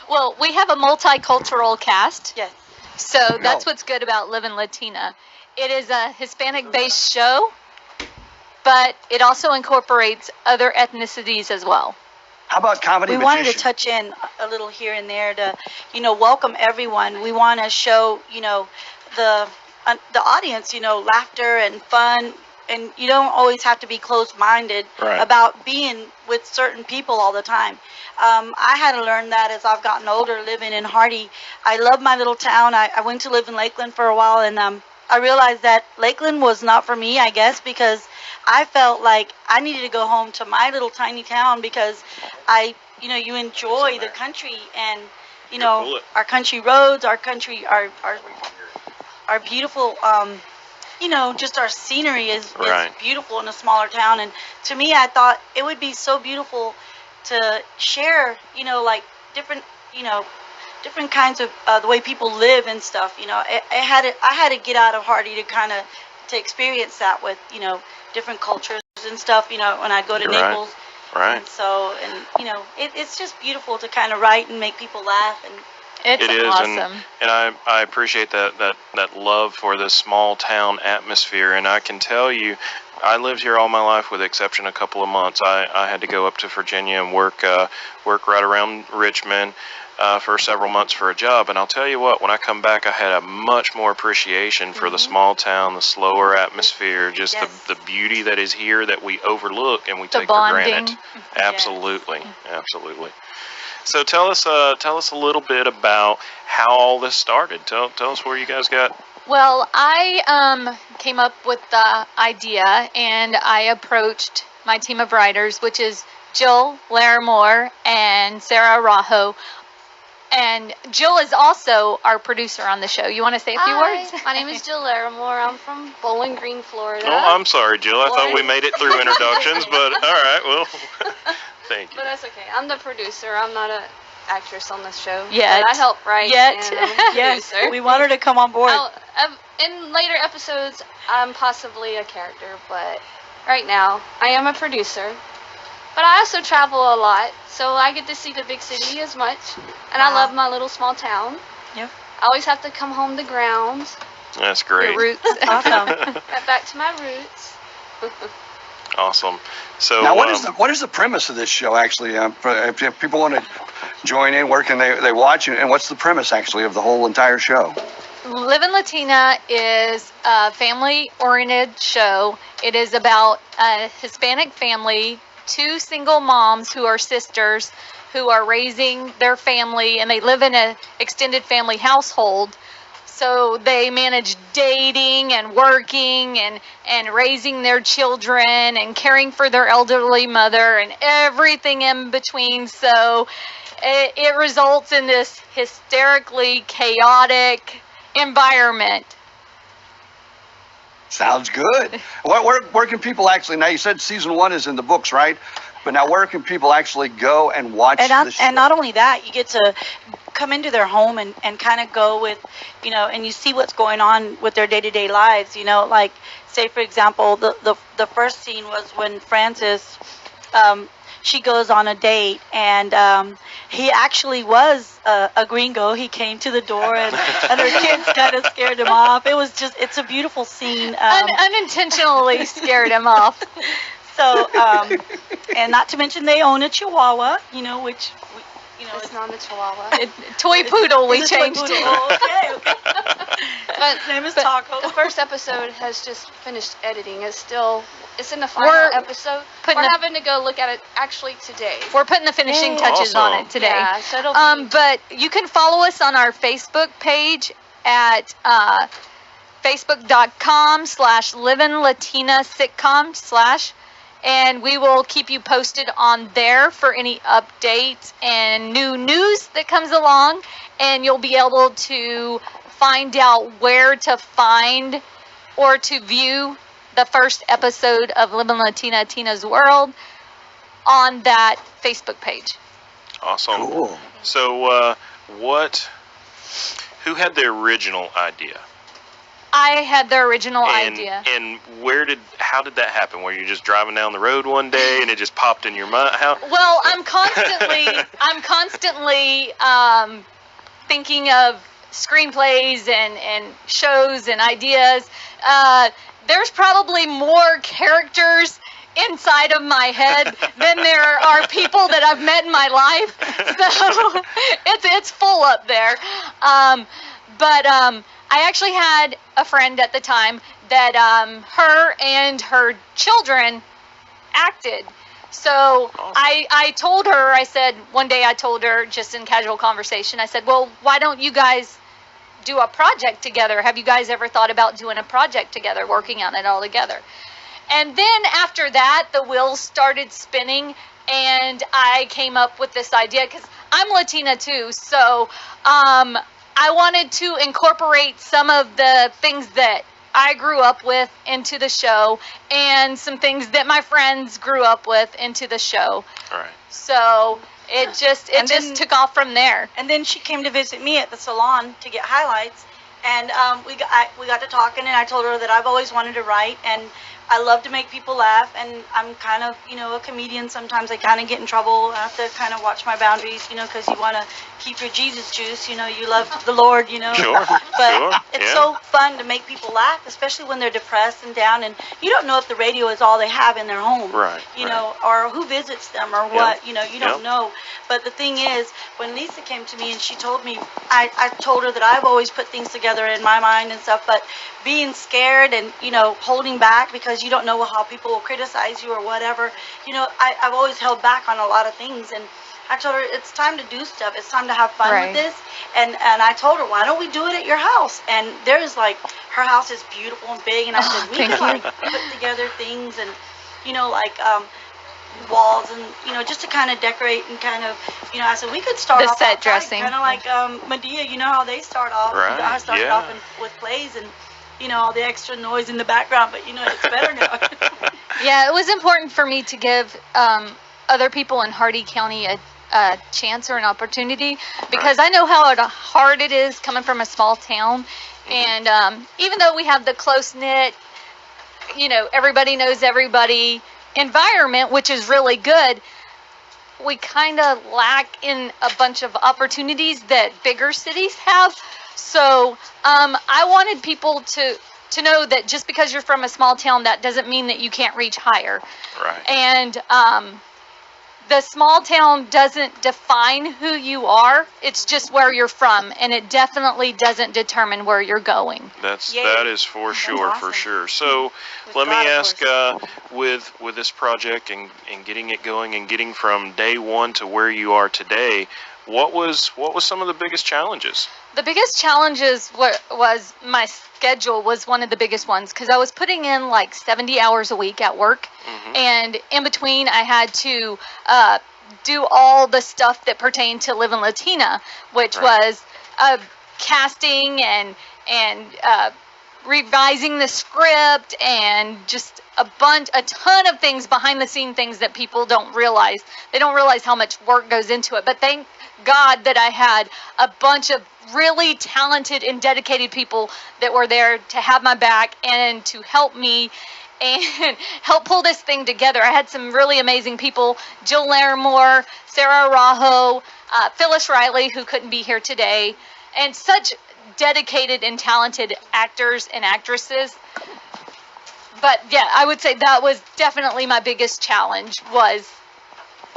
Well, we have a multicultural cast. Yes. So that's what's good about Livin Latina. It is a Hispanic-based show, but it also incorporates other ethnicities as well. How about comedy? We wanted to touch in a little here and there to, welcome everyone. We want to show, the audience, laughter and fun. And you don't always have to be closed-minded about being with certain people all the time. I had to learn that as I've gotten older, living in Hardy. I love my little town. I went to live in Lakeland for a while, and I realized that Lakeland was not for me, I guess, because I felt like I needed to go home to my little tiny town because you enjoy the country and, our country roads, our country, our beautiful, just our scenery is beautiful in a smaller town. And to me, I thought it would be so beautiful to share, different, different kinds of the way people live and stuff. I had to get out of Hardy to experience that with, different cultures and stuff, when I go to Naples. Right. And so, it's just beautiful to kind of write and make people laugh. And It is awesome. And I appreciate that love for this small town atmosphere. And I can tell you, I lived here all my life with the exception of a couple of months. I had to go up to Virginia and work right around Richmond for several months for a job. And I'll tell you what, when I come back, I had a much more appreciation for the small town, the slower atmosphere, just the beauty that is here that we overlook and we take for granted. Absolutely. Absolutely. So tell us a little bit about how all this started. Tell us where you guys got. Well, I came up with the idea, and I approached my team of writers, which is Jill Larimore and Sarah Rajo. And Jill is also our producer on the show. You want to say a few words? My name is Jill Larimore. I'm from Bowling Green, Florida. Oh, I'm sorry, Jill. I thought we made it through introductions, but all right, well, thank you. But that's okay. I'm the producer. I'm not an actress on this show. Yet. But I help write. And I'm yes, producer. we want her to come on board. In later episodes, I'm possibly a character, but right now, I am a producer. But I also travel a lot, so I get to see the big city as much. And I love my little small town. Yep. I always have to come home to ground. That's great. Your roots. Awesome. Back to my roots. Awesome. So now, what is the premise of this show actually? If people want to join in, where can they watch it? And what's the premise actually of the whole entire show? Livin Latina is a family-oriented show. It is about a Hispanic family, 2 single moms who are sisters who are raising their family, and they live in an extended family household. So they manage dating and working and raising their children and caring for their elderly mother and everything in between. So it results in this hysterically chaotic environment. Sounds good. Where can people actually, now you said season 1 is in the books, right? But now where can people actually go and watch the show? And not only that, you get to come into their home and kind of go with, and you see what's going on with their day-to-day lives, like, say, for example, the first scene was when Frances, she goes on a date, and he actually was a gringo. He came to the door, and her kids kind of scared him off. It's a beautiful scene. Unintentionally scared him off. So, and not to mention they own a Chihuahua, which, It's not a Chihuahua. Toy poodle we changed to. to. Oh, okay. But His name is Taco. the first episode has just finished editing. It's in the final episode. We're having to go look at it actually today. We're putting the finishing touches on it today. Yeah, so it'll be... But you can follow us on our Facebook page at facebook.com/Livin Latina sitcom/ and we will keep you posted on there for any updates and new news that comes along, and you'll be able to find out where to find or to view the first episode of Livin Latina, Tina's World on that Facebook page. Awesome. Cool. So who had the original idea? I had the original And, idea. and how did that happen? Were you just driving down the road one day and it just popped in your mind? Well, I'm constantly thinking of screenplays and shows and ideas. There's probably more characters inside of my head than there are people that I've met in my life. So it's full up there. But I actually had a friend at the time that her and her children acted. So Awesome. I told her, I said, one day I told her just in casual conversation, I said, well, why don't you guys do a project together? Have you guys ever thought about doing a project together, working on it all together? And then after that, the wheels started spinning, and I came up with this idea because I'm Latina too. So I wanted to incorporate some of the things that I grew up with into the show, and some things that my friends grew up with into the show. All right. So it just took off from there. And then she came to visit me at the salon to get highlights, and we got to talking, and I told her that I've always wanted to write, and I love to make people laugh, and I'm kind of, a comedian. Sometimes I kind of get in trouble. I have to kind of watch my boundaries, because you want to keep your Jesus juice. You love the Lord, Sure. But Sure. it's Yeah. so fun to make people laugh, especially when they're depressed and down, and you don't know if the radio is all they have in their home. Right. Or who visits them or what, you don't know. But the thing is, when Lisa came to me and she told me, I told her that I've always put things together in my mind and stuff, but being scared and, holding back because you don't know how people will criticize you or whatever, I've always held back on a lot of things, and I told her it's time to do stuff. It's time to have fun Right. with this. And I told her, why don't we do it at your house? And there's her house is beautiful and big, and I said, we thank could you. put together things and, walls and, just to kind of decorate and kind of, I said, we could start The off set outside, dressing. kind of like Medea, how they start off. Right, I started yeah. off with plays and, all the extra noise in the background, but, it's better now. Yeah, it was important for me to give other people in Hardy County a chance or an opportunity, because I know how hard it is coming from a small town. And even though we have the close-knit, everybody knows everybody environment, which is really good, we kind of lack in a bunch of opportunities that bigger cities have. So I wanted people to know that just because you're from a small town, that doesn't mean that you can't reach higher. Right. And the small town doesn't define who you are. It's just where you're from, and it definitely doesn't determine where you're going. That is for sure, awesome. for sure. So With let me God, of ask, with this project and getting it going and getting from day one to where you are today, what was some of the biggest challenges? The biggest challenges was my schedule was one of the biggest ones, because I was putting in like 70 hours a week at work, and in between I had to do all the stuff that pertained to Livin Latina, which was casting and revising the script and just a ton of things, behind the scene things that people don't realize. They don't realize how much work goes into it. But thank God that I had a bunch of really talented and dedicated people that were there to have my back and to help me and help pull this thing together. I had some really amazing people: Jill Larimore, Sarah Arajo, Phyllis Riley, who couldn't be here today, and such dedicated and talented actors and actresses. But yeah, I would say that was definitely my biggest challenge, was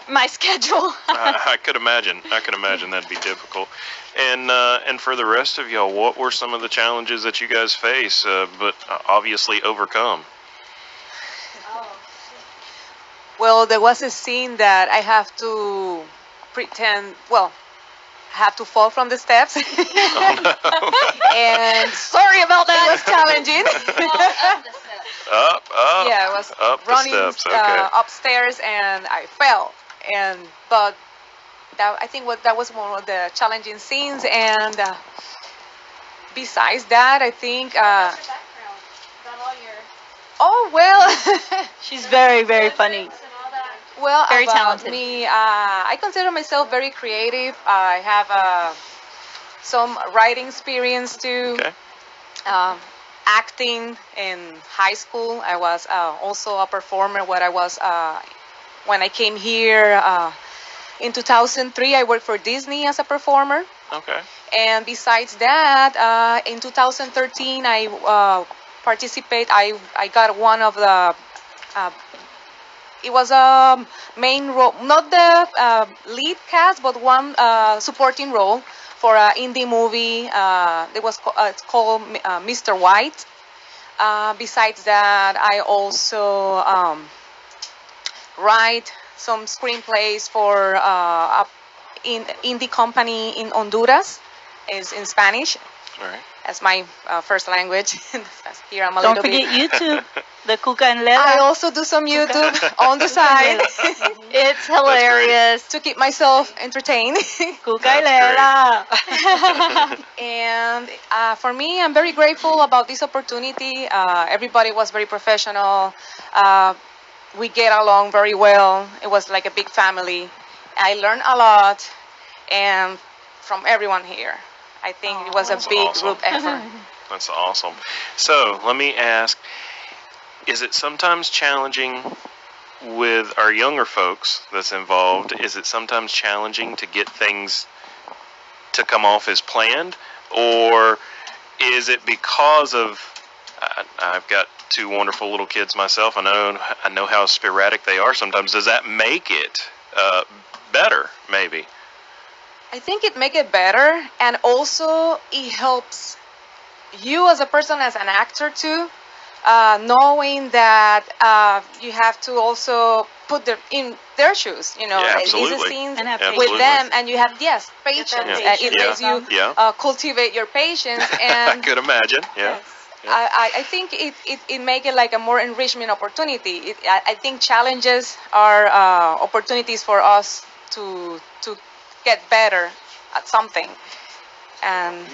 my schedule. I could imagine. That'd be difficult. And for the rest of y'all, what were some of the challenges that you guys face, but obviously overcome? Well, there was a scene that I have to pretend, I have to fall from the steps. And Sorry about it was that. challenging. Up. Yeah, I was Up the running steps. Okay. upstairs and I fell. But I think that was one of the challenging scenes. And besides that, I think. Oh well. She's very, very funny. Well, Very about talented. me, I consider myself very creative. I have some writing experience too. Okay. acting in high school. I was also a performer when I came here in 2003. I worked for Disney as a performer. Okay. And besides that, in 2013, I I got one of the. It was a main role, not the lead cast, but one supporting role for an indie movie. It's called Mr. White. Besides that, I also write some screenplays for indie company in Honduras. Is in Spanish. All right. As my first language. Here I'm a Don't little forget bit. YouTube, the Cuca and Lela. I also do some YouTube on the side It's hilarious. to keep myself entertained. Cuca and Lela. And for me, I'm very grateful about this opportunity. Everybody was very professional. We get along very well. It was like a big family. I learned a lot, and from everyone here. I think it was a That's big awesome. group effort. That's awesome. So let me ask, is it sometimes challenging with our younger folks that's involved? Is it sometimes challenging to get things to come off as planned? Or is it because of, I've got two wonderful little kids myself. I know how sporadic they are sometimes. Does that make it better, maybe? I think it makes it better, and also it helps you as a person, as an actor too, knowing that you have to also put in their shoes. You know, Yeah, like, these are absolutely. scenes And have with Absolutely. them, and you have patience. that It patience. makes you Yeah. cultivate your patience, I and could imagine. Yeah. I think it make it like a more enrichment opportunity. I think challenges are opportunities for us to get better at something. And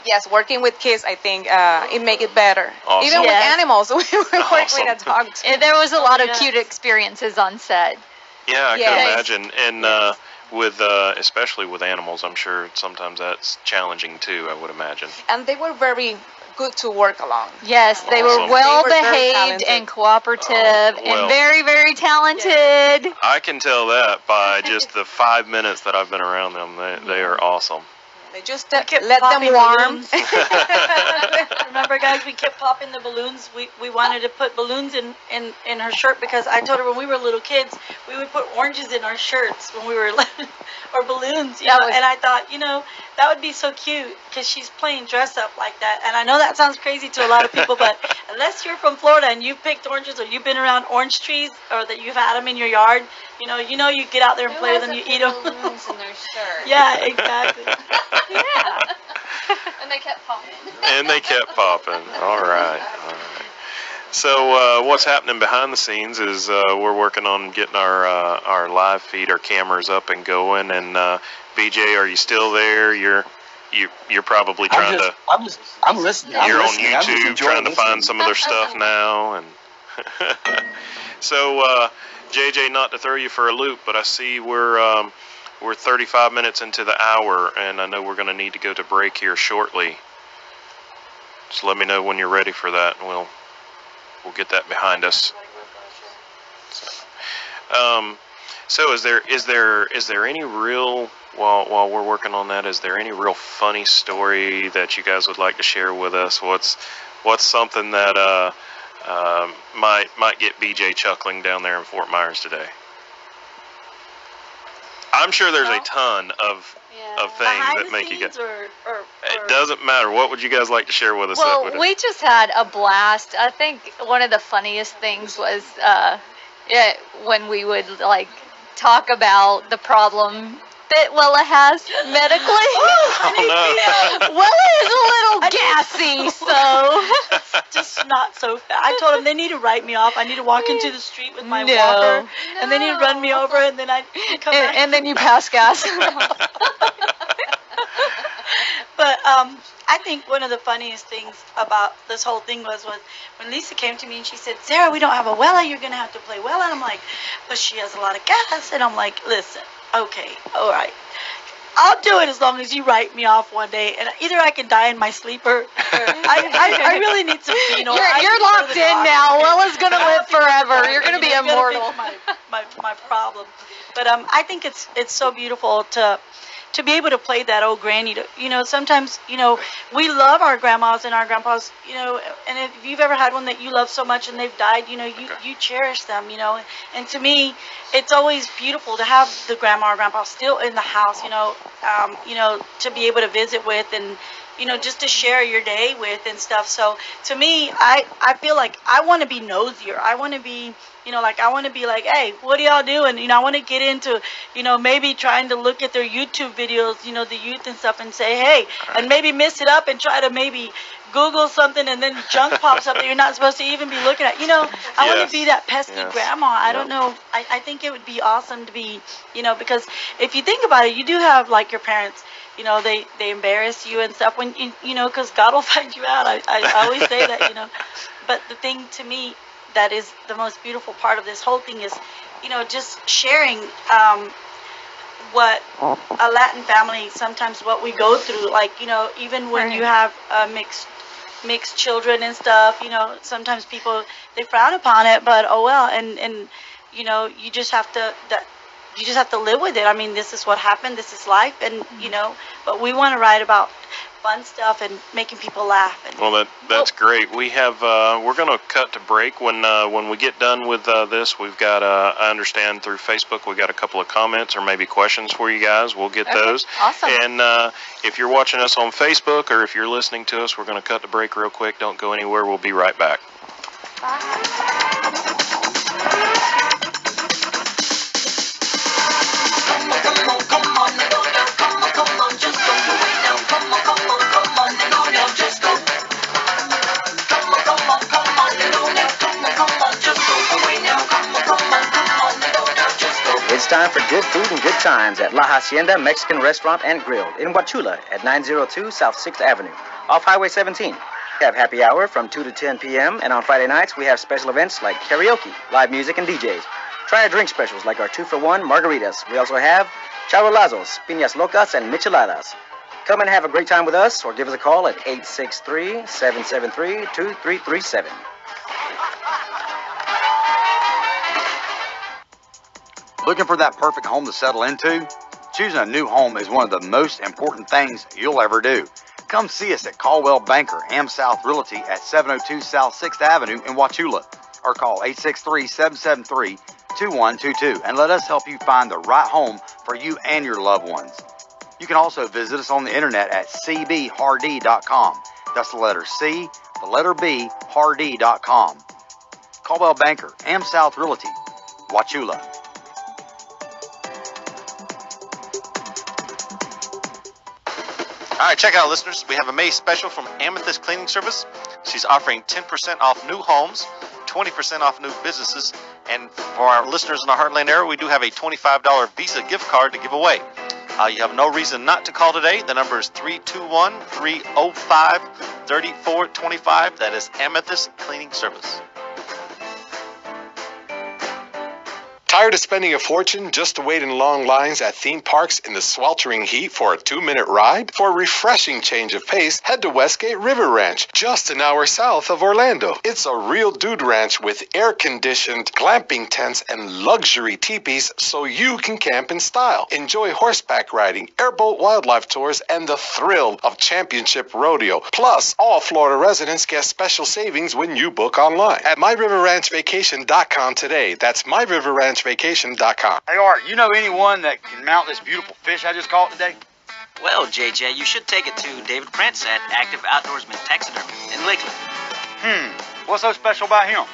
yes, working with kids, I think it make it better. Awesome. Even with Yes. animals, we work Awesome. with a dog too. And there was a lot of yes. cute experiences on set. Yeah, I Yes. could imagine. And with especially with animals, I'm sure sometimes that's challenging too, I would imagine. And they were very good to work along. Yes, they were Awesome. well They were very behaved talented. and cooperative well. and very, very talented. I can tell that by just the 5 minutes that I've been around them. They are awesome. They just We kept let them popping warm. balloons. Remember, guys, we kept popping the balloons. We wanted to put balloons in her shirt because I told her when we were little kids, we would put oranges in our shirts when we were or balloons. You That know? was- And I thought, that would be so cute because she's playing dress up like that. And I know that sounds crazy to a lot of people, but unless you're from Florida and you picked oranges or you've been around orange trees or that you've had them in your yard, you get out there and play with them, you eat them. balloons in their shirt. Yeah, exactly. Yeah. And they kept popping. And they kept popping. All right. All right. So what's happening behind the scenes is we're working on getting our live feed, our cameras up and going. And BJ, are you still there? You're probably trying to. I'm listening. I'm You're on listening. I'm just YouTube enjoying trying to find listening. some of their stuff now. And so JJ, not to throw you for a loop, but I see we're 35 minutes into the hour, and I know we're going to need to go to break here shortly. Just let me know when you're ready for that, and we'll get that behind us. So is there any real while we're working on that? Is there any real funny story that you guys would like to share with us? What's something that might get BJ chuckling down there in Fort Myers today? I'm sure there's a ton of things Behind that the make you scenes get. or It doesn't matter. What would you guys like to share with us? Well, we just had a blast. I think one of the funniest things was when we would talk about the problem that Willa has medically. Willa is a little gassy, so just not so fast. I told them they need to write me off. I need to walk into the street with my No. walker, and they need to run me over, and then I come back. and then you pass gas. But I think one of the funniest things about this whole thing was when Lisa came to me and she said, "Sarah, we don't have a Wella. You're gonna have to play Wella." And I'm like, "But she has a lot of gas." And I'm like, "Listen, okay, all right. I'll do it as long as you write me off one day, and either I can die in my sleeper. Or I really need some phenol. You're locked in now. Lila's gonna live forever. You're gonna be immortal. My problem, but I think it's so beautiful to be able to play that old granny. Sometimes we love our grandmas and our grandpas. And if you've ever had one that you love so much and they've died, you cherish them. And to me, it's always beautiful to have the grandma or grandpa still in the house. To be able to visit with and just to share your day with and stuff. So to me, I feel like I want to be nosier. I want to be, I want to be like, hey, what are y'all doing? I want to get into, maybe trying to look at their YouTube videos, the youth and stuff, and say, hey, and maybe mix it up and try to maybe Google something and then junk pops up that you're not supposed to even be looking at. I want to be that pesky grandma. I don't know. I think it would be awesome to be, because if you think about it, you do have like your parents. They embarrass you and stuff when because God will find you out. I always say that, But the thing to me that is the most beautiful part of this whole thing is, just sharing what a Latin family sometimes what we go through. Like, even when you have mixed children and stuff, sometimes people they frown upon it, but oh well, and you just have to you just have to live with it. I mean, this is what happened. This is life, and but we want to write about fun stuff and making people laugh. Well, that's great. We have we're going to cut to break. When we get done with this, we've got I understand through Facebook we got a couple of comments or maybe questions for you guys. We'll get those. Awesome. And if you're watching us on Facebook or if you're listening to us, we're going to cut to break real quick. Don't go anywhere. We'll be right back. It's time for good food and good times at La Hacienda Mexican Restaurant and Grill in Huachula at 902 South 6th Avenue, off Highway 17. We have happy hour from 2 to 10 p.m., and on Friday nights we have special events like karaoke, live music, and DJs. Try our drink specials like our 2-for-1 margaritas. We also have charolazos, piñas locas, and micheladas. Come and have a great time with us or give us a call at 863-773-2337. Looking for that perfect home to settle into? Choosing a new home is one of the most important things you'll ever do. Come see us at Caldwell Banker AmSouth Realty at 702 South 6th Avenue in Huachula, or call 863-773-2122 and let us help you find the right home for you and your loved ones. You can also visit us on the internet at cbhardy.com. That's the letter C, the letter B, hardy.com. Caldwell Banker AmSouth Realty, Huachula. All right, check it out, listeners. We have a May special from Amethyst Cleaning Service. She's offering 10% off new homes, 20% off new businesses, and for our listeners in the Heartland area, we do have a $25 Visa gift card to give away. You have no reason not to call today. The number is 321-305-3425. That is Amethyst Cleaning Service. Tired of spending a fortune just to wait in long lines at theme parks in the sweltering heat for a 2-minute ride? For a refreshing change of pace, head to Westgate River Ranch, just an hour south of Orlando. It's a real dude ranch with air-conditioned glamping tents and luxury teepees so you can camp in style. Enjoy horseback riding, airboat wildlife tours, and the thrill of championship rodeo. Plus, all Florida residents get special savings when you book online at myriverranchvacation.com today. That's myriverranchvacation.com. Hey, Art, you know anyone that can mount this beautiful fish I just caught today? Well, JJ, you should take it to David Prince at Active Outdoorsman Taxidermy in Lakeland. What's so special about him?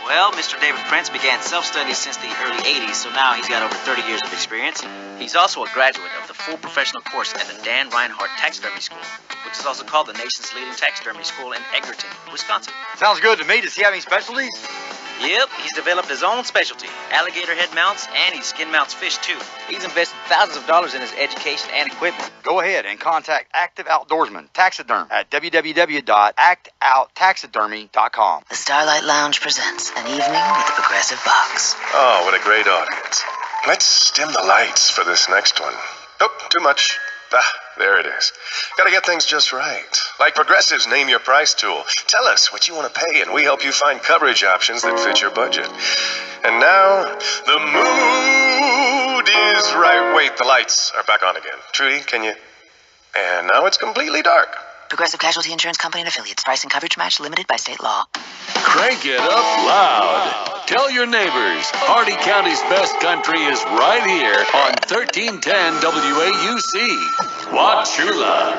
Well, Mr. David Prince began self-study since the early 80s, so now he's got over 30 years of experience. He's also a graduate of the full professional course at the Dan Reinhardt Taxidermy School, which is also called the nation's leading taxidermy school in Edgerton, Wisconsin. Sounds good to me. Does he have any specialties? Yep, he's developed his own specialty, alligator head mounts, and he skin mounts fish too. He's invested thousands of dollars in his education and equipment. Go ahead and contact Active Outdoorsman Taxidermy at www.actoutaxidermy.com. The Starlight Lounge presents An Evening with the Progressive Box. Oh, what a great audience. Let's dim the lights for this next one. Nope, too much. There it is. Gotta get things just right. Like Progressive's Name Your Price tool. Tell us what you want to pay, and we help you find coverage options that fit your budget. And now, the mood is right. Wait, the lights are back on again. Trudy, can you? And now it's completely dark. Progressive Casualty Insurance Company and Affiliates. Price and coverage match limited by state law. Crank it up loud. Tell your neighbors, Hardy County's best country is right here on 1310 WAUC. Wauchula.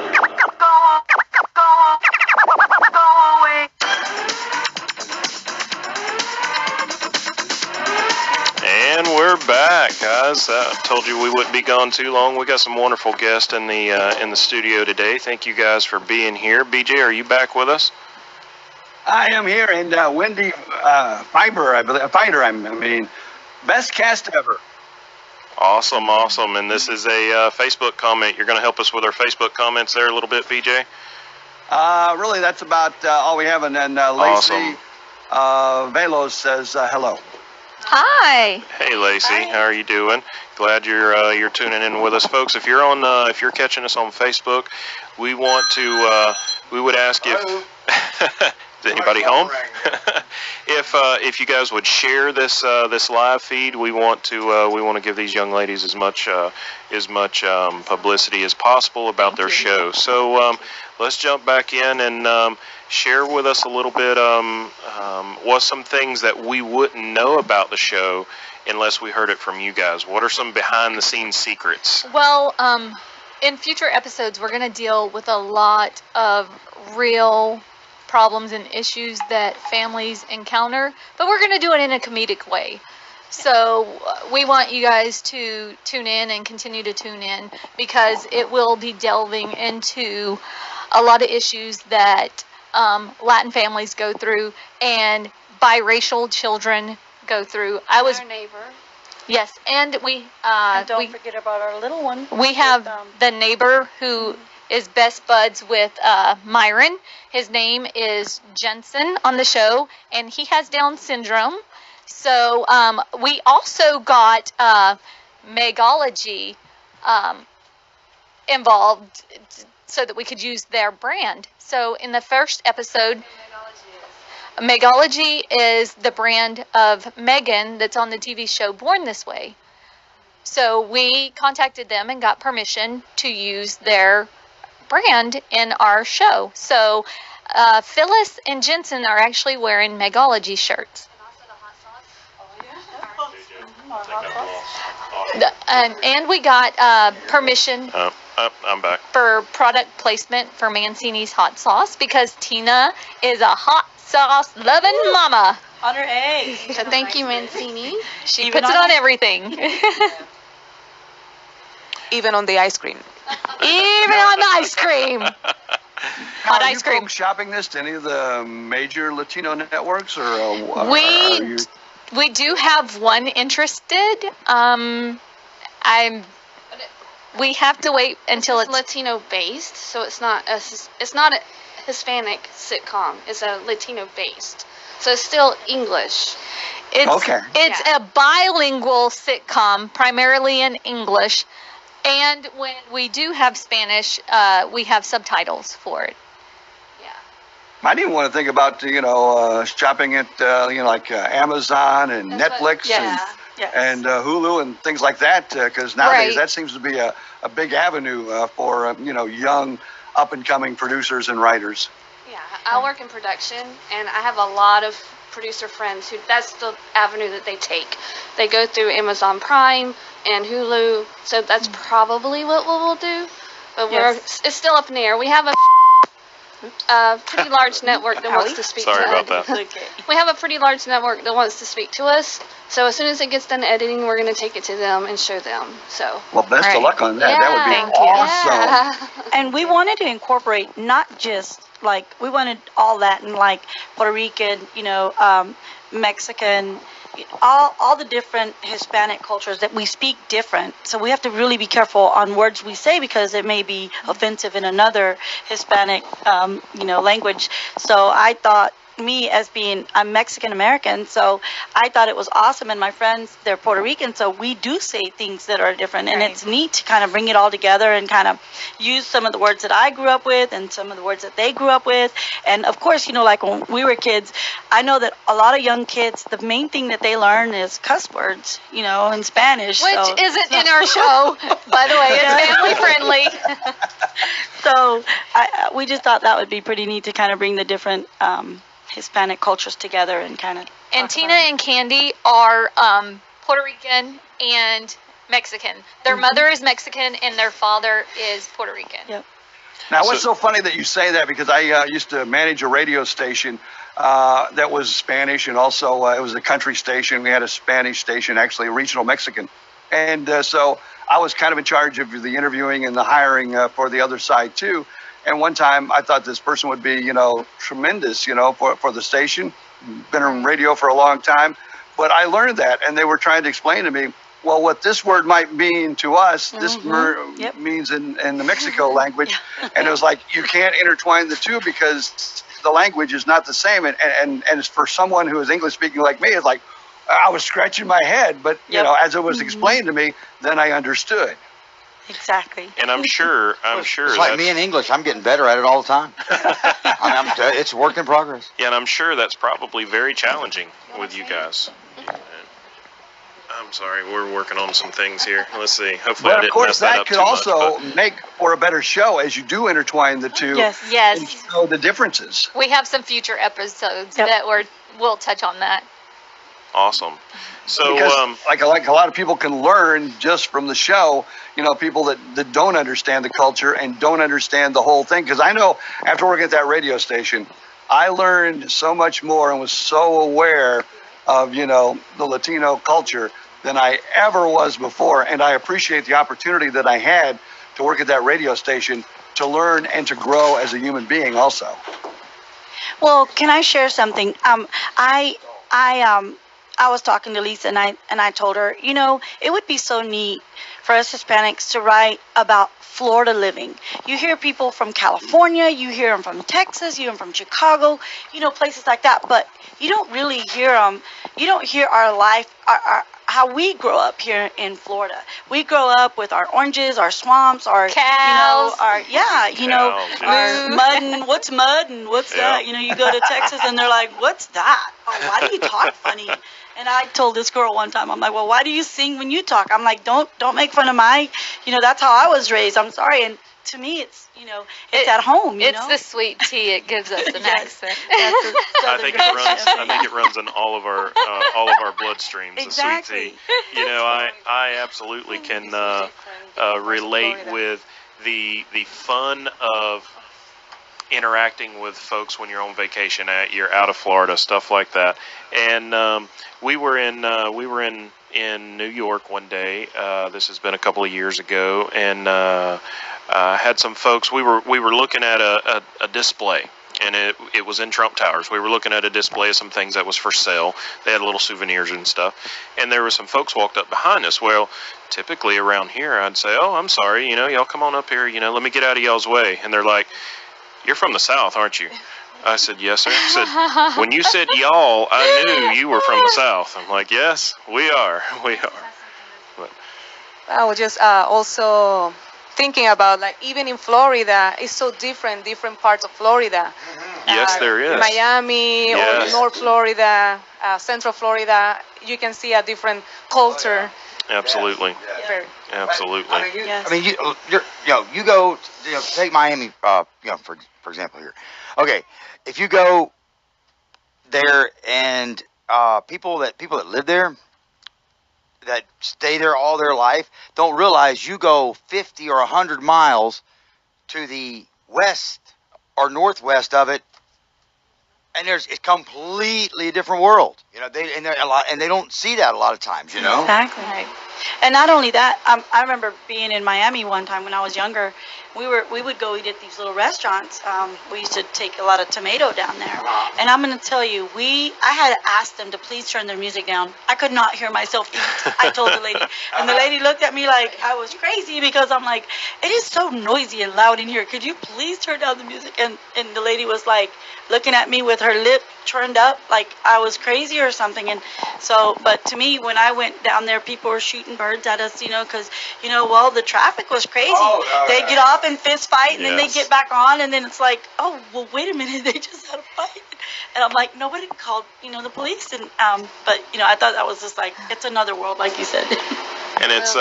And we're back, guys. I told you we wouldn't be gone too long. We got some wonderful guests in the studio today. Thank you guys for being here. BJ, are you back with us? I am here, and Wendy Fiber, I mean, best cast ever. Awesome, awesome. And this is a Facebook comment. You're going to help us with our Facebook comments there a little bit, BJ? Really, that's about all we have. And then Lacey Velos says hello. Hi. Hey, Lacey. How are you doing? Glad you're tuning in with us, folks. If you're catching us on Facebook, we would ask if is anybody home? If you guys would share this live feed, we want to give these young ladies as much publicity as possible about their show. So let's jump back in and share with us a little bit what's some things that we wouldn't know about the show unless we heard it from you guys. What are some behind the scenes secrets? Well, in future episodes, we're going to deal with a lot of real problems and issues that families encounter, but we're going to do it in a comedic way. So we want you guys to tune in and continue to tune in, because it will be delving into a lot of issues that Latin families go through and biracial children go through. Our neighbor. Yes, and and don't forget about our little one. We have the neighbor who is best buds with Myron. His name is Jensen on the show, and he has Down syndrome. So we also got Megology involved so that we could use their brand. So in the first episode, Megology is the brand of Megan that's on the TV show Born This Way. So we contacted them and got permission to use their brand in our show. So Phyllis and Jensen are actually wearing Megology shirts. And we got permission I'm back. for product placement for Mancini's hot sauce, because Tina is a hot sauce loving mama. On her eggs. So thank you, Mancini. She Even puts it on on everything. Even on the ice cream. Even on the ice cream. Hot ice cream. Are you folks shopping this to any of the major Latino networks, or We do have one interested. We have to wait until it's Latino based, so it's not a Hispanic sitcom. It's a Latino based, so it's still English. It's a bilingual sitcom, primarily in English, and when we do have Spanish, we have subtitles for it. I didn't want to think about shopping at like Amazon and Netflix and Hulu and things like that, because nowadays that seems to be a big avenue for young up and coming producers and writers. Yeah, I work in production, and I have a lot of producer friends who that's the avenue that they take. They go through Amazon Prime and Hulu, so that's probably what we'll do. But it's still up in the air. We have a pretty large network that wants to speak to us. Sorry about that. We have a pretty large network that wants to speak to us. So as soon as it gets done editing, we're going to take it to them and show them. So well, best of luck on that. Yeah, that would be awesome. And we wanted to incorporate not just we wanted all Latin, like Puerto Rican, Mexican, all the different Hispanic cultures that we speak different. So we have to really be careful on words we say, because it may be offensive in another Hispanic, language. So I thought me as being I'm Mexican American, so I thought it was awesome. And my friends, they're Puerto Rican, so we do say things that are different, and it's neat to kind of bring it all together and kind of use some of the words that I grew up with and some of the words that they grew up with. And of course, like when we were kids, I know that a lot of young kids, the main thing that they learn is cuss words, in Spanish. Which isn't in our show, by the way. It's family friendly. So we just thought that would be pretty neat to kind of bring the different Hispanic cultures together and kind of. And Tina and Candy are Puerto Rican and Mexican. Their mother is Mexican and their father is Puerto Rican. Yep. Now, what's so funny that you say that, because I used to manage a radio station that was Spanish, and also it was a country station. We had a Spanish station, actually, a regional Mexican. And so I was kind of in charge of the interviewing and the hiring for the other side, too. And one time I thought this person would be, tremendous, for the station. Been in radio for a long time. But I learned that, and they were trying to explain to me, well, what this word might mean to us, this means in the Mexico language. And it was like, you can't intertwine the two because the language is not the same. And for someone who is English speaking like me, it's like, I was scratching my head. But, as it was explained to me, then I understood. Exactly. And I'm sure it's like me in English. I'm getting better at it all the time. It's a work in progress. Yeah, and I'm sure that's probably very challenging with you guys. I'm sorry, we're working on some things here. Let's see. Hopefully, I didn't mess that up too much. But of course, that could also make for a better show as you do intertwine the two. Yes. And show the differences. We have some future episodes that we'll touch on that. Awesome. So, because, like a lot of people can learn just from the show, people that don't understand the culture and don't understand the whole thing. Because I know after working at that radio station, I learned so much more and was so aware of, the Latino culture than I ever was before. And I appreciate the opportunity that I had to work at that radio station to learn and to grow as a human being also. Well, can I share something? I was talking to Lisa and I told her, it would be so neat for us Hispanics to write about Florida living. You hear people from California, you hear them from Texas, you hear them from Chicago, places like that, but you don't really hear them. You don't hear our life, how we grow up here in Florida. We grow up with our oranges, our swamps, our cows, our mud and what's mud and what's that? You go to Texas and they're like, what's that? Oh, why do you talk funny? And I told this girl one time, I'm like, well, why do you sing when you talk? I'm like, don't make fun of my, that's how I was raised. I'm sorry. And to me, it's, it's at home. It's the sweet tea. It gives us an accent. I think it runs in all of our bloodstreams. Exactly. The sweet tea. I absolutely can relate with the fun of interacting with folks when you're on vacation, you're out of Florida, stuff like that. And we were in New York one day. This has been a couple of years ago, and had some folks. We were looking at a display, and it was in Trump Towers. We were looking at a display of some things that was for sale. They had little souvenirs and stuff, and there were some folks walked up behind us. Well, typically around here, I'd say, "Oh, I'm sorry, y'all come on up here. Let me get out of y'all's way." And they're like, "You're from the South, aren't you?" I said, "Yes, sir." I said, "When you said y'all, I knew you were from the South." I'm like, "Yes, we are. We are." But I was just also thinking about, like, even in Florida, it's so different parts of Florida. Yes, there is. Miami or North Florida, Central Florida, you can see a different culture. Absolutely. Very. Absolutely. You go, take Miami, for example here. Okay, if you go there and people that live there, that stay there all their life, don't realize you go 50 or 100 miles to the west or northwest of it, and it's completely different world. They don't see that a lot of times. Exactly. Right. And not only that, I remember being in Miami one time when I was younger. We would go eat at these little restaurants. We used to take a lot of tomato down there. And I'm going to tell you, I had to ask them to please turn their music down. I could not hear myself eat, I told the lady. And the lady looked at me like I was crazy, because I'm like, it is so noisy and loud in here. Could you please turn down the music? And the lady was like looking at me with her lip turned up like I was crazy or something. And so, but to me, when I went down there, people were shooting birds at us, because, well, the traffic was crazy. They'd get off and fist fight, and then they get back on, and then it's like, oh, well, wait a minute, they just had a fight. And I'm like, nobody called, the police. And, but, I thought that was just like, it's another world, like you said. And it's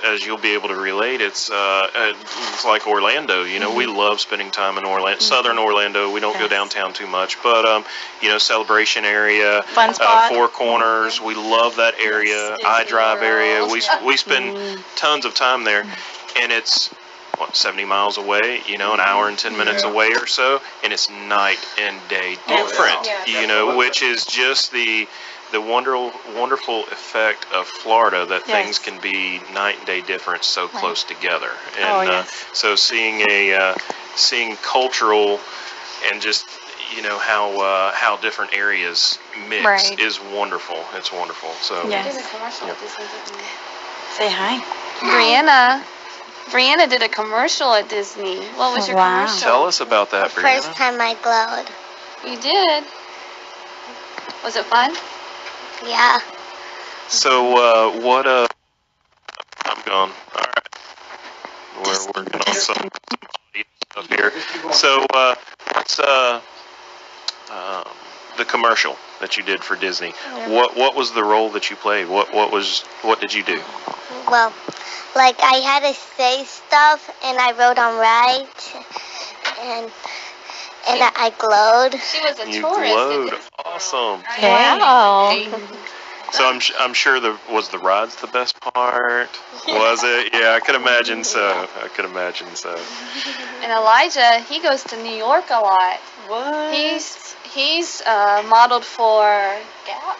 as you'll be able to relate, it's like Orlando. We love spending time in Orlando, Southern Orlando. We don't go downtown too much, but Celebration area, Fun spot. Four Corners. We love that area. iDrive area. We spend tons of time there, and it's 70 miles away, an hour and 10 minutes away or so, and it's night and day different. Which is just the wonderful effect of Florida, that things can be night and day different so close together. And so seeing cultural and just how different areas mix is wonderful. It's wonderful. So say hi. Brianna did a commercial at Disney. What was your commercial? Tell us about that, Brianna. First time I glowed. You did. Was it fun? Yeah. So, I'm gone. All right. We're working on some stuff here. So, what's the commercial that you did for Disney? What was the role that you played? What did you do? Well, like I had to say stuff, and I wrote on right, and I glowed. She was a You tourist. glowed. Awesome. Wow. So I'm sure was the rides the best part? Was it? Yeah, I could imagine so. And Elijah, he goes to New York a lot. What? He's modeled for Gap.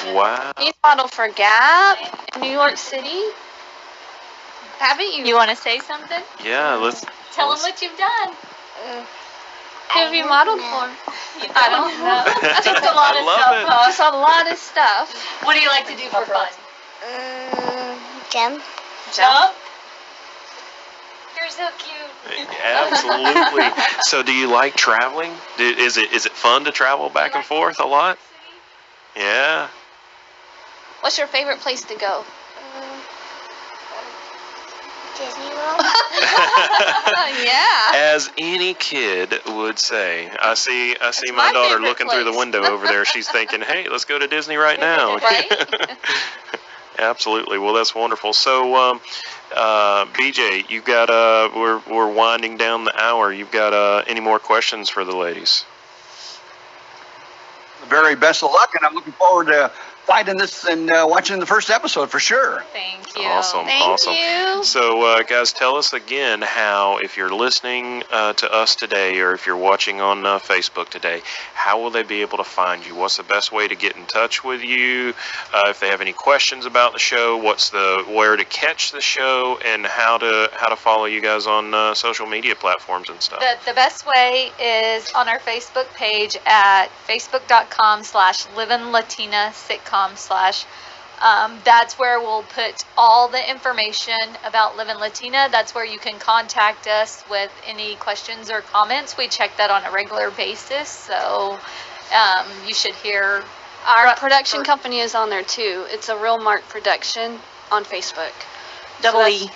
Wow. He's modeled for Gap in New York City. Haven't you? You want to say something? Yeah, let's Tell them what you've done. Who have you modeled for? I don't know. Just a lot of love stuff. it. Huh? It's a lot of stuff. What do you like to do for fun? Jump. Jump. You're so cute. Absolutely. So, do you like traveling? Is it fun to travel back and forth a lot? Yeah. What's your favorite place to go? Disney World. Yeah. As any kid would say. I see my my daughter favorite looking through the place. window over there. She's thinking, "Hey, let's go to Disney right now." Right? Absolutely. Well, that's wonderful. So, BJ, you've got we're winding down the hour. You've got any more questions for the ladies? The very best of luck, and I'm looking forward to finding this and watching the first episode for sure. Thank you. Awesome. Thank you. So, guys, tell us again how, if you're listening to us today or if you're watching on Facebook today, how will they be able to find you? What's the best way to get in touch with you? If they have any questions about the show, where to catch the show, and how to follow you guys on social media platforms and stuff? The best way is on our Facebook page at facebook.com/Livin LaTina sitcom/. That's where we'll put all the information about Livin Latina. That's where you can contact us with any questions or comments. We check that on a regular basis, so you should hear. Our production company is on there too. It's a Real Mark Production on Facebook. Double E.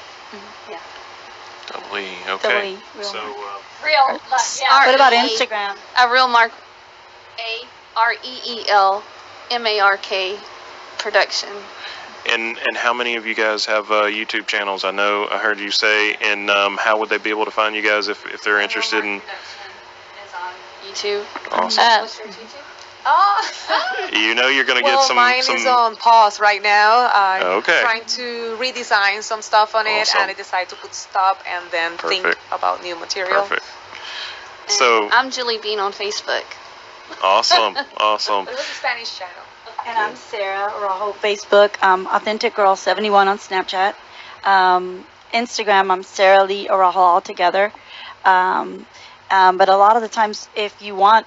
Double E. Okay. So, Real. What about Instagram? A Real Mark, ReelMark production. and how many of you guys have YouTube channels? I heard you say, and how would they be able to find you guys if they're interested in? YouTube. Awesome. What's your YouTube? You're going to get some. Mine is on pause right now. Okay. Trying to redesign some stuff on it, Awesome. and I decided to put stop and then think Perfect. about new material. Perfect. So I'm Julie Bean on Facebook. awesome, awesome. But it was a Spanish channel. And I'm Sarah Araujo, Facebook, Authentic Girl 71 on Snapchat. Instagram, I'm Sarah Lee Araujo altogether. But a lot of the times, if you want,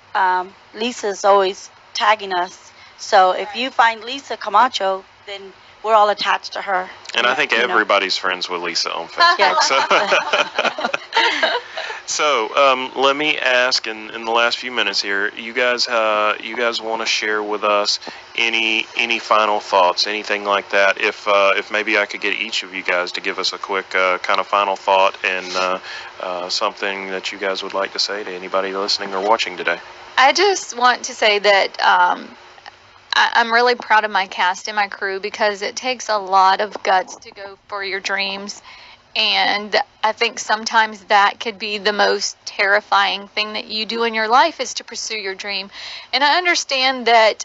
Lisa's always tagging us. So if you find Lisa Camacho, then we're all attached to her. And I think everybody's friends with Lisa on Facebook. Yes. So. So let me ask in the last few minutes here, you guys want to share with us any final thoughts, anything like that? If maybe I could get each of you guys to give us a quick kind of final thought and something that you guys would like to say to anybody listening or watching today. I just want to say that I'm really proud of my cast and my crew because it takes a lot of guts to go for your dreams. And I think sometimes that could be the most terrifying thing that you do in your life is to pursue your dream. And I understand that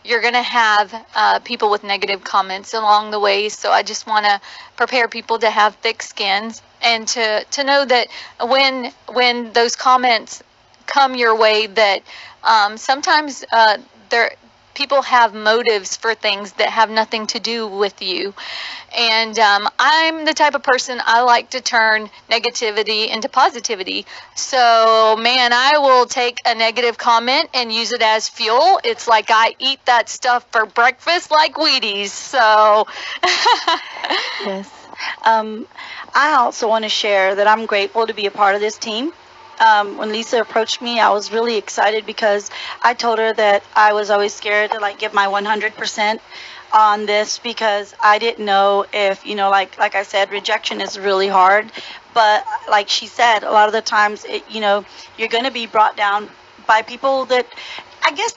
you're going to have people with negative comments along the way. So I just want to prepare people to have thick skins and to know that when those comments come your way, that sometimes people have motives for things that have nothing to do with you. And I'm the type of person, I like to turn negativity into positivity. So, man, I will take a negative comment and use it as fuel. It's like I eat that stuff for breakfast like Wheaties. So, yes. I also want to share that I'm grateful to be a part of this team. When Lisa approached me, I was really excited because I told her that I was always scared to give my 100% on this because I didn't know if, like I said, rejection is really hard. But like she said, a lot of the times, you're going to be brought down by people that I guess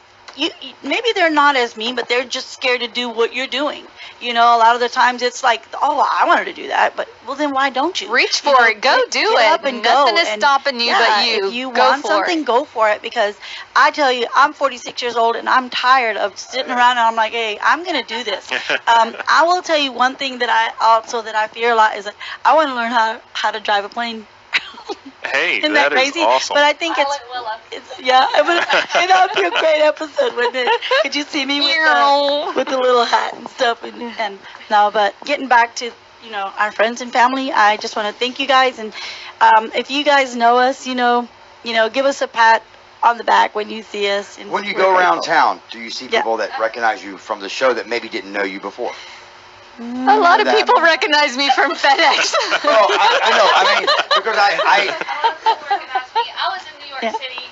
maybe they're not as mean, but they're just scared to do what you're doing. A lot of the times it's like, oh, I wanted to do that, but well, then why don't you? Reach for it. Go do it. Up and Nothing go. is stopping you but you. If you want something, go for it. Because I tell you, I'm 46 years old and I'm tired of sitting around and I'm like, hey, I'm going to do this. I will tell you one thing that I fear a lot is that I want to learn how to drive a plane. Hey, Isn't that crazy? Is awesome. But I think it's that would be a great episode, wouldn't it? Could you see me with the little hat and stuff? And no, but getting back to our friends and family, I just want to thank you guys. And if you guys know us, give us a pat on the back when you see us. And when you go around town, do you see people that recognize you from the show that maybe didn't know you before? A lot of people recognize me from FedEx. Oh, I know. I mean, because I was in New York City,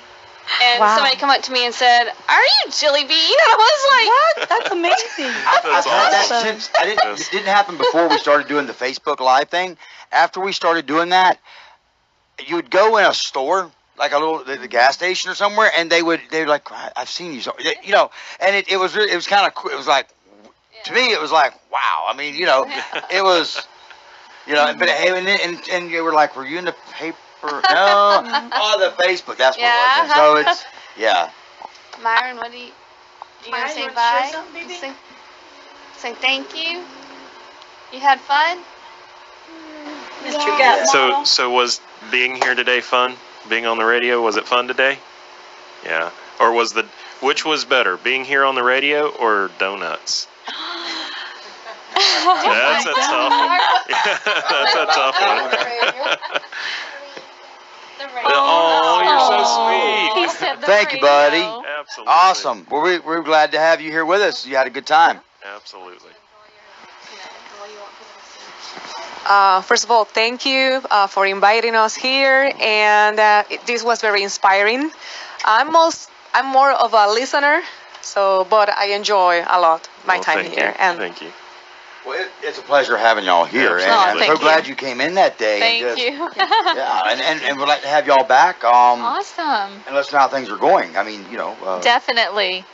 and somebody come up to me and said, "Are you Jilly Bean?" And I was like, "What? That's amazing." I've had that since it didn't happen before we started doing the Facebook Live thing. After we started doing that, you would go in a store, like the gas station or somewhere, and they're like, "I've seen you," and it was kind of cool. It was like. To me, it was like, wow. I mean, it was, but and you were like, were you in the paper? No, the Facebook. That's what it was. So it's, yeah. Myron, what do you want to say bye? Say thank you. You had fun? Mr. So was being here today fun? Being on the radio, was it fun today? Yeah. Or which was better, being here on the radio or donuts? That's a tough one. That's a tough one. Oh, you're so sweet. He said Thank you, buddy. Absolutely. Awesome. Well, we're glad to have you here with us. You had a good time. Absolutely. First of all, thank you for inviting us here, and this was very inspiring. I'm more of a listener, but I enjoy a lot my time here. And thank you. Well, it's a pleasure having y'all here, and I'm so glad you came in that day. Thank you. and we'd like to have y'all back. Awesome. And let us know how things are going. I mean, Definitely.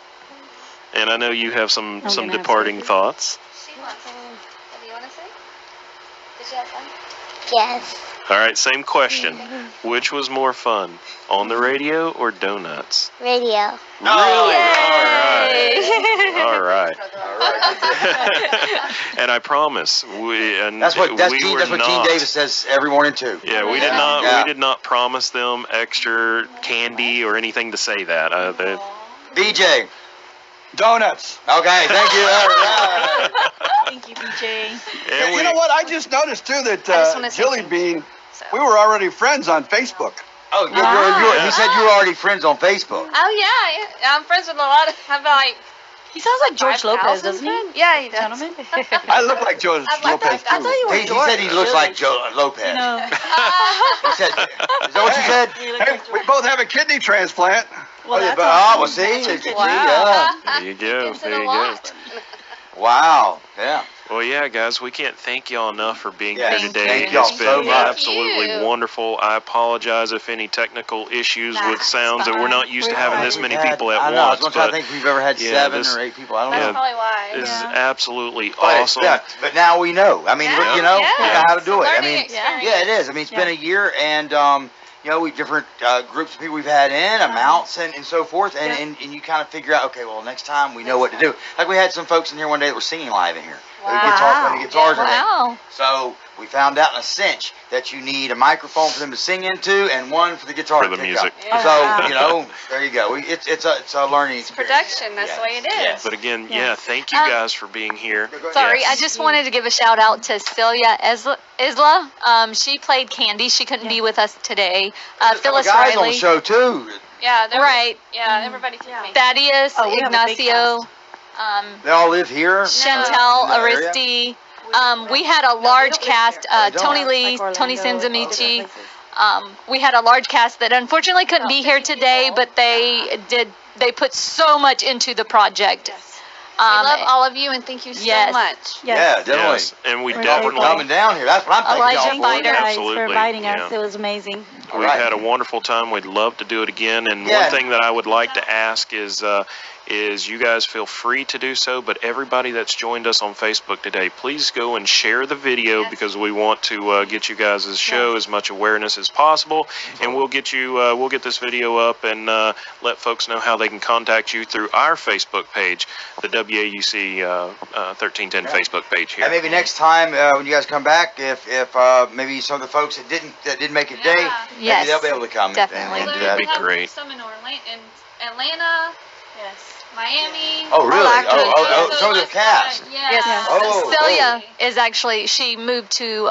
And I know you have some departing thoughts. What do you want to say? Did you have fun? Yes. All right, same question. Which was more fun, on the radio or donuts? Radio. Really? All right. And I promise, that's what Gene Davis says every morning too. Yeah, we did not promise them extra candy or anything to say that. BJ. Donuts. Okay, thank you. All right. Thank you, BJ. You know what? I just noticed too that Jilly Bean, we were already friends on Facebook. Oh, he said you were already friends on Facebook. Oh yeah, I'm friends with a lot of. I'm like He sounds like George Lopez, doesn't he? Yeah, he does. Gentleman? I look like George Lopez too. I thought you were He said he looks like Joe Lopez. You know. He said, is that what you said? Hey, we both have a kidney transplant. Well, that's well, awesome. see? That's Yeah. wow. There you go. Gets it There a you lot. go. Wow. Yeah. Well, yeah, guys, we can't thank y'all enough for being Yes, here today. thank y'all It's so been much. absolutely Thank you. wonderful. I apologize if any technical issues Nah, with sounds, it's that we're not fine. used to We're having fine. this many We've had- people at I know, once. I But think we've ever had yeah, 7 this- or 8 people. I don't That's know. probably why. this is Yeah. absolutely But, awesome. but now we know. I mean, Yeah. you know, Yeah. we know how to do it. I Learning mean, experience. yeah, it is. I mean, it's been a year, and you know, we different groups of people we've had in, amounts, and so forth, and you kind of figure out, okay, well, next time we know what to do. Like we had some folks in here one day that were singing live in here. Wow. Playing guitars and everything. Wow. So we found out in a cinch that you need a microphone for them to sing into and one for the guitar For to the pick music. up. So you know, there you go. It's a learning experience. Production, that's the way it is. Yes. But again, yeah, thank you guys for being here. Sorry, Yes. I just wanted to give a shout out to Celia Isla. She played Candy. She couldn't be with us today. Phyllis guys on the Riley. show too. Yeah, they're Right. Yeah, everybody can me. Thaddeus, Oh, we have a big Ignacio, They all live here. Chantel, In that area? Aristi. We had a large cast. Tony Lee, Like Tony Orlando, Senzamichi. We had a large cast that unfortunately couldn't be here today, but they put so much into the project. We love all of you and thank you so yes. much. Yeah, definitely. Yes, and we We're definitely For coming down here. That's what I'm Elijah thanking y'all for. Fighter. Guys, Absolutely, for inviting us. yeah. It was amazing. We've Right. had a wonderful time. We'd love to do it again. And Yeah. one thing that I would like to ask is you guys feel free to do so, but everybody that's joined us on Facebook today, please go and share the video because we want to get you guys' show as much awareness as possible, and we'll get this video up and let folks know how they can contact you through our Facebook page, the WAUC 1310 Facebook page here. And maybe next time when you guys come back, if maybe some of the folks that didn't make it day, maybe Yes, they'll be able to come definitely. and do That'd that. be great. Some in Atlanta, Miami. Oh, really? actors. Oh, some of the cast. Yes. Oh, Celia is actually, she moved to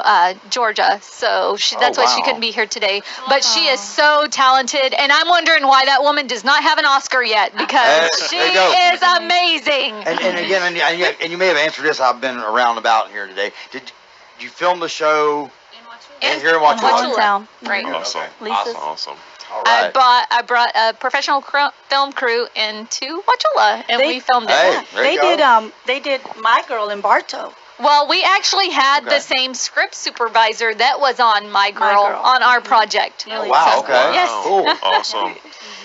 Georgia, so that's why she wow. couldn't be here today. But she is so talented, and I'm wondering why that woman does not have an Oscar yet, because she there you go. is amazing. And again, and you may have answered this. I've been around about here today. Did you film the show here in Wauchula? Town. Right. Awesome. Lisa's. Awesome. All right. I brought a professional film crew into Wauchula, and we filmed it. Hey, there you go. They did My Girl in Bartow. Well, we actually had Okay. the same script supervisor that was on My Girl, Girl. on our project. Really? Wow. So, Okay. Yes. Cool. Awesome.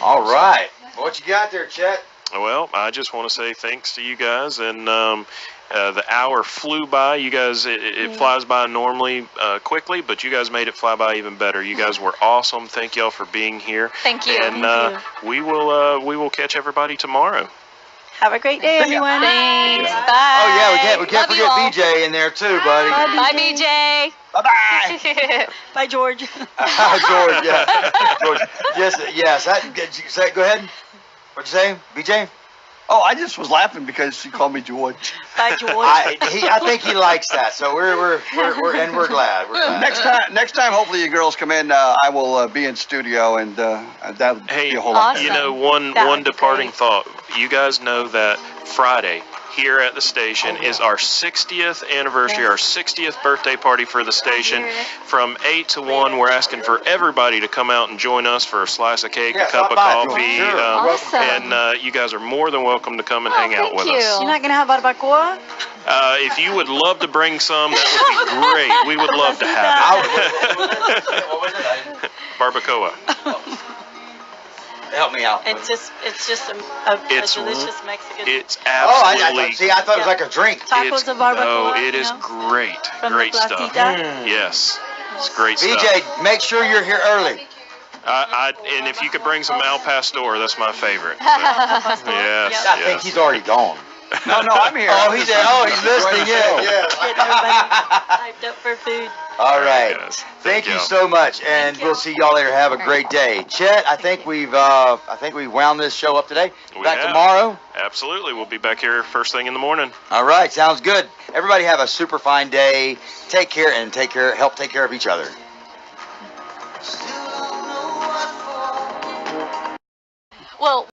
All right. What you got there, Chet? Well, I just want to say thanks to you guys, and the hour flew by. You guys, it flies by normally quickly, but you guys made it fly by even better. You guys were awesome. Thank y'all for being here. Thank you. And we will catch everybody tomorrow. Have a great day, everyone. Thanks. Bye. Oh yeah, we can't Love you forget all. BJ in there too, buddy. Bye, BJ. Bye bye. Bye, George. George, yeah. George. Yes. Go ahead. What'd you say, BJ? Oh, I just was laughing because she called me George. Bye, George. I think he likes that, so we're glad. We're glad. Next time, hopefully you girls come in. I will be in studio, and that'll be a whole lot better. You know, one departing thought. You guys know that Friday here at the station is our 60th anniversary, our 60th birthday party for the station. From 8 to 1, we're asking for everybody to come out and join us for a slice of cake, a cup of coffee. Sure. Awesome. And you guys are more than welcome to come and hang out with us. You're not going to have barbacoa? If you would love to bring some, that would be great. We would love to have it. Barbacoa. Help me out. It's just a delicious Mexican. It's Oh, absolutely. I thought it was like a drink. Tacos of barbacoa. Oh, it is you know, great. from Great the stuff. placita. Yes. It's great stuff. BJ, make sure you're here early. And if you could bring some Al Pastor, that's my favorite. So, yes. I think he's already gone. No, I'm here. Oh, he's there. Oh, he's listening. Yeah. Getting everybody hyped up for food. All right. Yes. Thank you so much, and we'll see y'all later. Have a great day, Chet. I think we've wound this show up today. We Back have. tomorrow. Absolutely. We'll be back here first thing in the morning. All right, sounds good. Everybody have a super fine day. Take care and help take care of each other. Well,